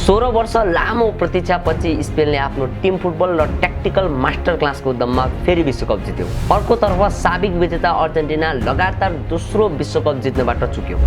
16 वर्ष लामो प्रतीक्षापछि स्पेनले आफ्नो टिम फुटबल र ट्याक्टिकल मास्टर क्लासको दममा फेरि विश्वकप जित्यो। अर्कोतर्फ साबिक विजेता अर्जेन्टिना लगातार दोस्रो विश्वकप जित्नबाट चुक्यो।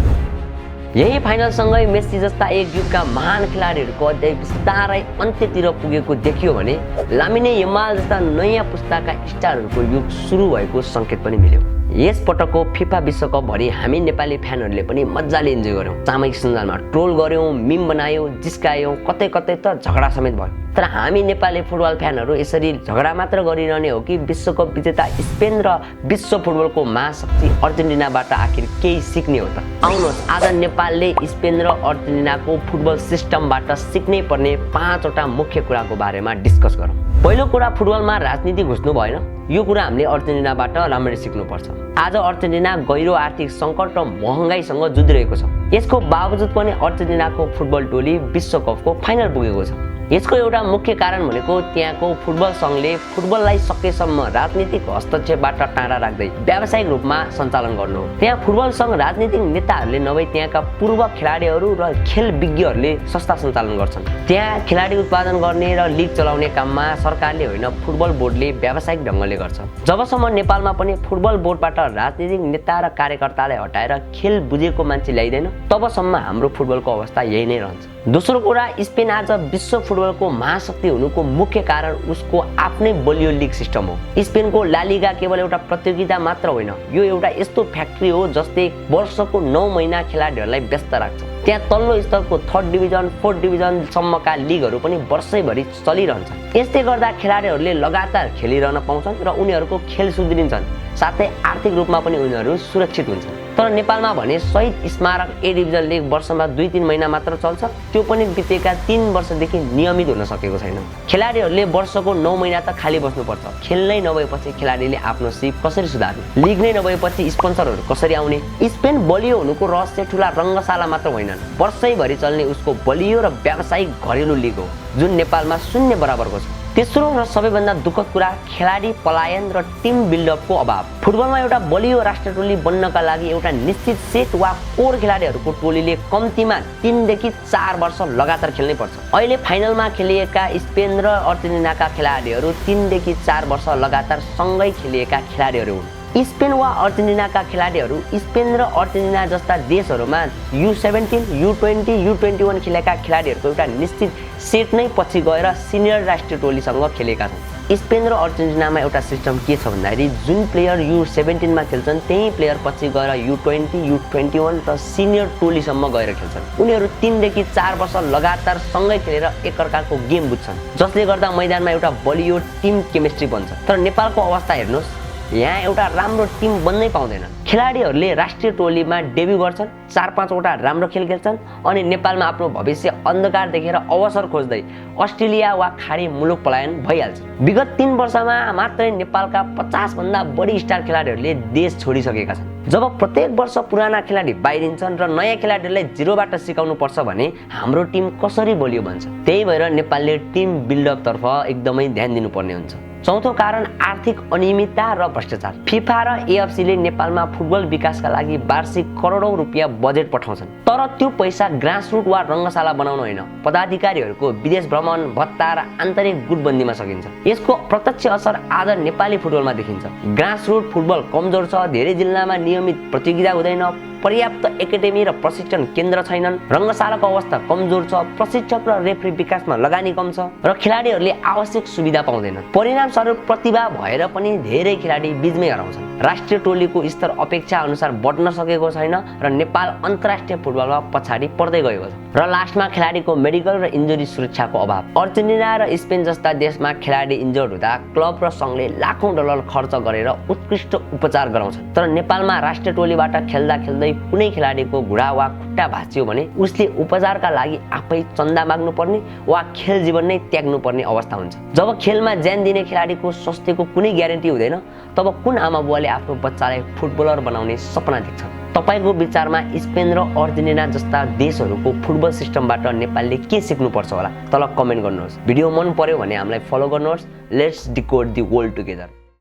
यही फाइनलसँगै मेस्सी जस्ता एक युगका महान खेलाडीहरूको अध्याय बिस्तारै अन्त्यतिर पुगेको देखियो भने लामिने यमाल जस्ता नयाँ पुस्ताका स्टारहरूको युग सुरु भएको सङ्केत पनि मिल्यो। यस पटकको फिफा विश्वकप भरि हामी नेपाली फ्यानहरूले पनि मजाले इन्जोय गर्यौँ। सामाजिक सञ्जालमा ट्रोल गर्यौँ, मिम बनायौँ, जिस्कायौँ, कतै कतै त झगडा समेत भयो। तर हामी नेपाली फुटबल फ्यानहरू यसरी झगडा मात्र गरिरहने हो कि विश्वकप विजेता स्पेन र विश्व फुटबलको महाशक्ति अर्जेन्टिनाबाट आखिर केही सिक्ने हो त? आउनुहोस् आज नेपालले स्पेन र अर्जेन्टिनाको फुटबल सिस्टमबाट सिक्नै पर्ने 5 वटा मुख्य कुराको बारेमा डिस्कस गरौँ। पहिलो कुरा, फुटबलमा राजनीति घुस्नु भएन। यो कुरा हामीले अर्जेन्टिनाबाट राम्ररी सिक्नुपर्छ। आज अर्जेन्टिना गहिरो आर्थिक सङ्कट र महँगाइसँग जुधिरहेको छ। यसको बावजुद पनि अर्जेन्टिनाको फुटबल टोली विश्वकपको फाइनल पुगेको छ। यसको एउटा मुख्य कारण भनेको त्यहाँको फुटबल सङ्घले फुटबललाई सकेसम्म राजनीतिक हस्तक्षेपबाट टाढा राख्दै व्यावसायिक रूपमा सञ्चालन गर्नु हो। त्यहाँ फुटबल सङ्घ राजनीतिक नेताहरूले नभई त्यहाँका पूर्व खेलाडीहरू र खेल विज्ञहरूले संस्था सञ्चालन गर्छन्। त्यहाँ खेलाडी उत्पादन गर्ने र लिग चलाउने काममा सरकारले होइन फुटबल बोर्डले व्यावसायिक ढङ्गले गर्छ। जबसम्म नेपालमा पनि फुटबल बोर्डबाट राजनीतिक नेता र कार्यकर्तालाई हटाएर खेल बुझेको मान्छे ल्याइँदैन तबसम्म हाम्रो फुटबलको अवस्था यही नै रहन्छ। दोस्रो कुरा, स्पेन आज विश्व फुटबलको महाशक्ति हुनुको मुख्य कारण उसको आफ्नै बलियो लिग सिस्टम हो। स्पेनको ला लिगा केवल एउटा प्रतियोगिता मात्र होइन, यो एउटा यस्तो फ्याक्ट्री हो जसले वर्षको 9 महिना खेलाडीहरूलाई व्यस्त राख्छ। त्यहाँ तल्लो स्तरको 3rd डिभिजन 4th डिभिजनसम्मका लिगहरू पनि वर्षैभरि चलिरहन्छ। यसले गर्दा खेलाडीहरूले लगातार खेलिरहन पाउँछन् र उनीहरूको खेल सुध्रिन्छन्, साथै आर्थिक रूपमा पनि उनीहरू सुरक्षित हुन्छन्। तर नेपालमा भने शहीद स्मारक ए डिभिजन लिग वर्षमा 2-3 महिना मात्र चल्छ, त्यो पनि बितेका 3 वर्षदेखि नियमित हुन सकेको छैन। खेलाडीहरूले वर्षको 9 महिना त खाली बस्नुपर्छ। खेल नै नभएपछि खेलाडीले आफ्नो सिप कसरी सुधार्ने? लिग नै नभएपछि स्पोन्सरहरू कसरी आउने? स्पेन बलियो हुनुको रहस्य ठुला रङ्गशाला मात्र होइनन्, वर्षैभरि चल्ने उसको बलियो र व्यावसायिक घरेलु लिग हो जुन नेपालमा शून्य बराबरको छ। तेस्रो र सबैभन्दा दुःखद कुरा, खेलाडी पलायन र टिम बिल्डअपको अभाव। फुटबलमा एउटा बलियो राष्ट्र टोली बन्नका लागि एउटा निश्चित सेट वा कोर खेलाडीहरूको टोलीले कम्तीमा 3 देखि 4 वर्ष लगातार खेल्नै पर्छ। अहिले फाइनलमा खेलिएका स्पेन र अर्जेन्टिनाका खेलाडीहरू 3 देखि 4 वर्ष लगातार सँगै खेलिएका खेलाडीहरू हुन्। स्पेन वा अर्जेन्टिनाका खेलाडीहरू स्पेन र अर्जेन्टिना जस्ता देशहरूमा U17, U20, U21 खेलेका खेलाडीहरूको एउटा निश्चित सेट नै पछि गएर सिनियर राष्ट्रिय टोलीसँग खेलेका छन्। स्पेन र अर्जेन्टिनामा एउटा सिस्टम के छ भन्दाखेरि जुन प्लेयर U17 मा खेल्छन् त्यही प्लेयर पछि गएर U20, U21 र सिनियर टोलीसम्म गएर खेल्छन्। उनीहरू 3 देखि 4 वर्ष लगातार सँगै खेलेर एकअर्काको गेम बुझ्छन्, जसले गर्दा मैदानमा एउटा बलियो टिम केमिस्ट्री बन्छ। तर नेपालको अवस्था हेर्नुहोस्, यहाँ एउटा राम्रो टिम बन्नै पाउँदैन। खेलाडीहरूले राष्ट्रिय टोलीमा डेब्यु गर्छन्, 4-5 वटा राम्रो खेल खेल्छन् अनि नेपालमा आफ्नो भविष्य अन्धकार देखेर अवसर खोज्दै अस्ट्रेलिया वा खाडी मुलुक पलायन भइहाल्छ। विगत 3 वर्षमा मात्रै नेपालका 50 भन्दा बढी स्टार खेलाडीहरूले देश छोडिसकेका छन्। जब प्रत्येक वर्ष पुराना खेलाडी बाहिरिन्छन् र नयाँ खेलाडीलाई जिरोबाट सिकाउनु पर्छ भने हाम्रो टिम कसरी बलियो बन्छ? त्यही भएर नेपालले टिम बिल्डअप तर्फ एकदमै ध्यान दिनुपर्ने हुन्छ। चौथो कारण, आर्थिक अनियमितता र भ्रष्टाचार। फिफा र एएफसीले नेपालमा फुटबल विकासका लागि वार्षिक करोडौं रुपियाँ बजेट पठाउँछन्, तर त्यो पैसा ग्रासरुट वा रङ्गशाला बनाउन होइन, पदाधिकारीहरूको विदेश भ्रमण, भत्ता र आन्तरिक गुटबन्दीमा सकिन्छ। यसको प्रत्यक्ष असर आज नेपाली फुटबलमा देखिन्छ। ग्रासरुट फुटबल कमजोर छ, धेरै जिल्लामा नियमित प्रतियोगिता हुँदैन, पर्याप्त एकाडेमी र प्रशिक्षण केन्द्र छैनन्, रङ्गशालाको अवस्था कमजोर छ, प्रशिक्षक र रेफ्री विकासमा लगानी कम छ र खेलाडीहरूले आवश्यक सुविधा पाउँदैनन्। परिणामस्वरूप प्रतिभा भएर पनि धेरै खेलाडी बीचमै हराउँछन्। राष्ट्रिय टोलीको स्तर अपेक्षा अनुसार बढ्न सकेको छैन र नेपाल अन्तर्राष्ट्रिय फुटबलमा पछाडि पर्दै गएको छ। र लास्टमा खेलाडीको मेडिकल र इन्जुरी सुरक्षाको अभाव। अर्जेन्टिना र स्पेन जस्ता देशमा खेलाडी इन्जर्ड हुँदा क्लब र सङ्घले लाखौं डलर खर्च गरेर उत्कृष्ट उपचार गराउँछन्, तर नेपालमा राष्ट्रिय टोलीबाट खेल्दा खेल्दै कुनै खेलाडीको घुँडा वा खुट्टा भाँचियो भने उसले उपचारका लागि आफै चन्दा माग्नु पर्ने वा खेल जीवन नै त्याग्नु पर्ने अवस्था हुन्छ। जब खेलमा ज्यान दिने खेलाडीको स्वास्थ्यको कुनै ग्यारेन्टी हुँदैन तब कुन आमा बुवाले आफ्नो बच्चालाई फुटबलर बनाउने सपना देख्छन्? तपाईको विचारमा स्पेन र अर्जेन्टिना जस्ता देशहरूको फुटबल सिस्टमबाट नेपालले के सिक्नुपर्छ होला? तल कमेन्ट गर्नुहोस्। भिडियो मन पर्यो भने हामीलाई फलो गर्नुहोस्। Let's decode the world together.